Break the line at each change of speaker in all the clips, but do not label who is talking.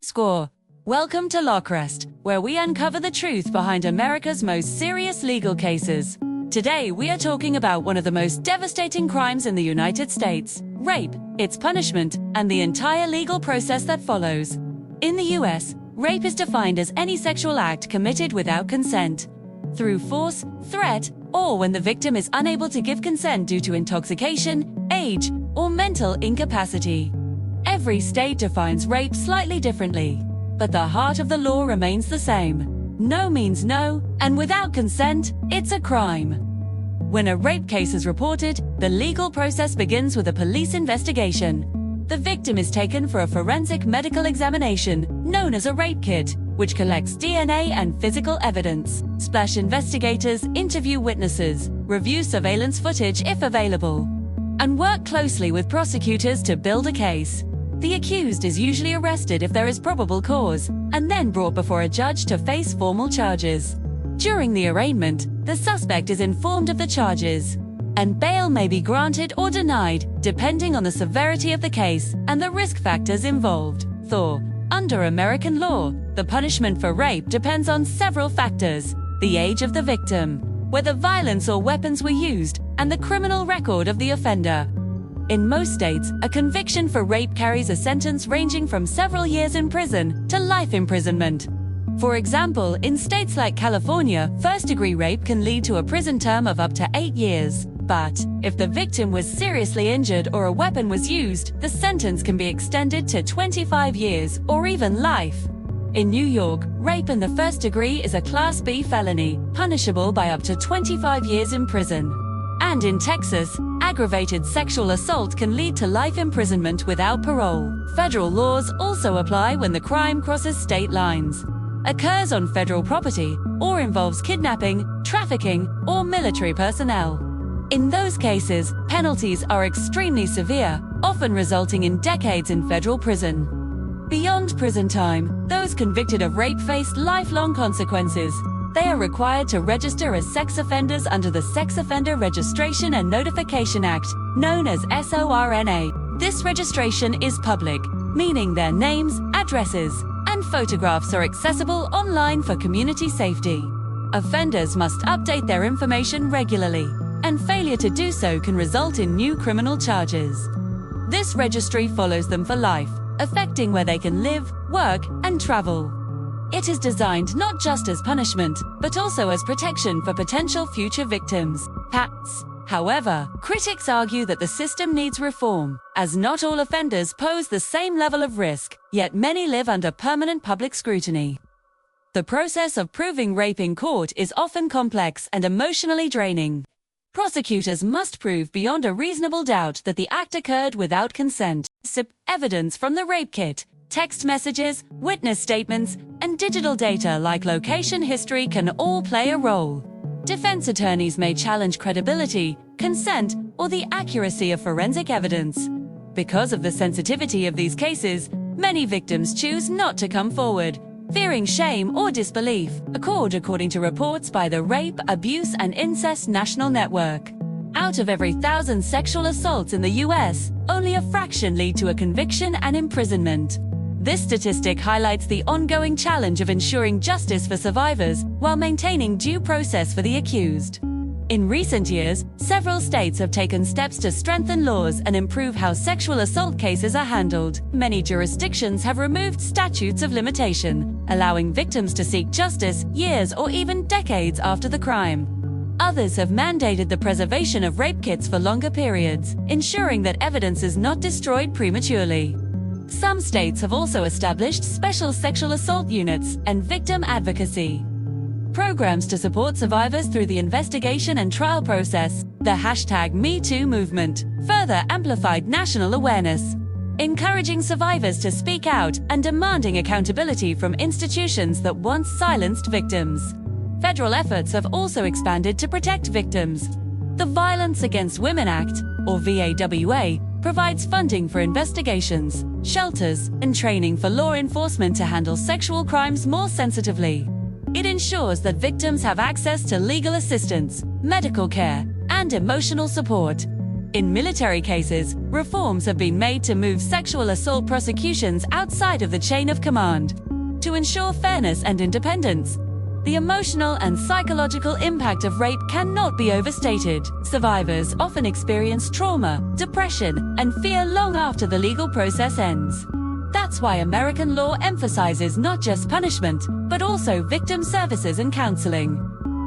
Score. Welcome to LawCrest, where we uncover the truth behind America's most serious legal cases. Today, we are talking about one of the most devastating crimes in the United States: rape, its punishment, and the entire legal process that follows. In the US, rape is defined as any sexual act committed without consent, through force, threat, or when the victim is unable to give consent due to intoxication, age, or mental incapacity. Every state defines rape slightly differently, but the heart of the law remains the same. No means no, and without consent, it's a crime. When a rape case is reported, the legal process begins with a police investigation. The victim is taken for a forensic medical examination, known as a rape kit, which collects DNA and physical evidence. Splash investigators interview witnesses, review surveillance footage if available, and work closely with prosecutors to build a case. The accused is usually arrested if there is probable cause, and then brought before a judge to face formal charges. During the arraignment, the suspect is informed of the charges, and bail may be granted or denied, depending on the severity of the case and the risk factors involved. Under American law, the punishment for rape depends on several factors: the age of the victim, whether violence or weapons were used, and the criminal record of the offender. In most states, a conviction for rape carries a sentence ranging from several years in prison to life imprisonment. For example, in states like California, first-degree rape can lead to a prison term of up to 8 years. But if the victim was seriously injured or a weapon was used, the sentence can be extended to 25 years or even life. In New York, rape in the first degree is a Class B felony, punishable by up to 25 years in prison. And in Texas, aggravated sexual assault can lead to life imprisonment without parole. Federal laws also apply when the crime crosses state lines, occurs on federal property, or involves kidnapping, trafficking, or military personnel. In those cases, penalties are extremely severe, often resulting in decades in federal prison. Beyond prison time, those convicted of rape face lifelong consequences. They are required to register as sex offenders under the Sex Offender Registration and Notification Act, known as SORNA. This registration is public, meaning their names, addresses, and photographs are accessible online for community safety. Offenders must update their information regularly, and failure to do so can result in new criminal charges. This registry follows them for life, affecting where they can live, work, and travel. It is designed not just as punishment, but also as protection for potential future victims. However, critics argue that the system needs reform, as not all offenders pose the same level of risk, yet many live under permanent public scrutiny. The process of proving rape in court is often complex and emotionally draining. Prosecutors must prove beyond a reasonable doubt that the act occurred without consent. Evidence from the rape kit, text messages, witness statements, and digital data like location history can all play a role. Defense attorneys may challenge credibility, consent, or the accuracy of forensic evidence. Because of the sensitivity of these cases, many victims choose not to come forward, fearing shame or disbelief, according to reports by the Rape, Abuse, and Incest National Network. Out of every 1,000 sexual assaults in the US, only a fraction lead to a conviction and imprisonment. This statistic highlights the ongoing challenge of ensuring justice for survivors while maintaining due process for the accused. In recent years, several states have taken steps to strengthen laws and improve how sexual assault cases are handled. Many jurisdictions have removed statutes of limitation, allowing victims to seek justice years or even decades after the crime. Others have mandated the preservation of rape kits for longer periods, ensuring that evidence is not destroyed prematurely. Some states have also established special sexual assault units and victim advocacy programs to support survivors through the investigation and trial process. The #MeToo movement further amplified national awareness, encouraging survivors to speak out and demanding accountability from institutions that once silenced victims. Federal efforts have also expanded to protect victims. The Violence Against Women Act, or VAWA, provides funding for investigations, shelters, and training for law enforcement to handle sexual crimes more sensitively. It ensures that victims have access to legal assistance, medical care, and emotional support. In military cases, reforms have been made to move sexual assault prosecutions outside of the chain of command. To ensure fairness and independence, the emotional and psychological impact of rape cannot be overstated. Survivors often experience trauma, depression, and fear long after the legal process ends. That's why American law emphasizes not just punishment, but also victim services and counseling.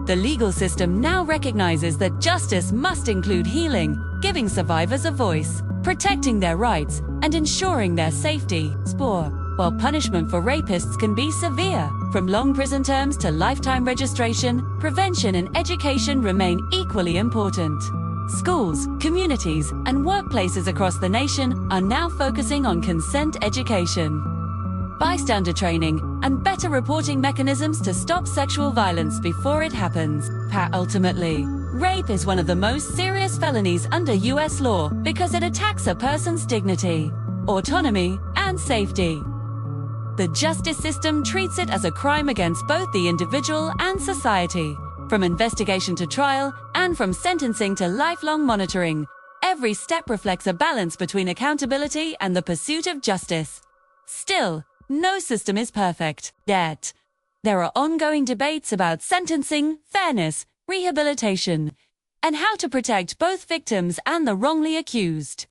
The legal system now recognizes that justice must include healing, giving survivors a voice, protecting their rights, and ensuring their safety. While punishment for rapists can be severe, from long prison terms to lifetime registration, prevention and education remain equally important. Schools, communities, and workplaces across the nation are now focusing on consent education, bystander training, and better reporting mechanisms to stop sexual violence before it happens. Ultimately, rape is one of the most serious felonies under U.S. law because it attacks a person's dignity, autonomy, and safety. The justice system treats it as a crime against both the individual and society. From investigation to trial, and from sentencing to lifelong monitoring, every step reflects a balance between accountability and the pursuit of justice. Still, no system is perfect, yet. There are ongoing debates about sentencing, fairness, rehabilitation, and how to protect both victims and the wrongly accused.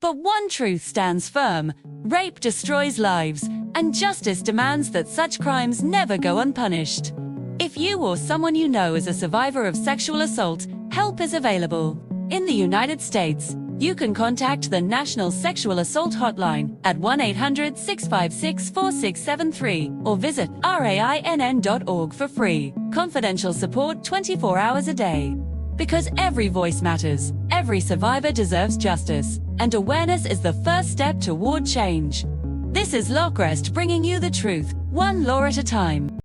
But one truth stands firm: rape destroys lives, and justice demands that such crimes never go unpunished. If you or someone you know is a survivor of sexual assault, help is available. In the United States, you can contact the National Sexual Assault Hotline at 1-800-656-4673 or visit rainn.org for free. Confidential support 24 hours a day. Because every voice matters, every survivor deserves justice, and awareness is the first step toward change. This is LawCrest bringing you the truth, one law at a time.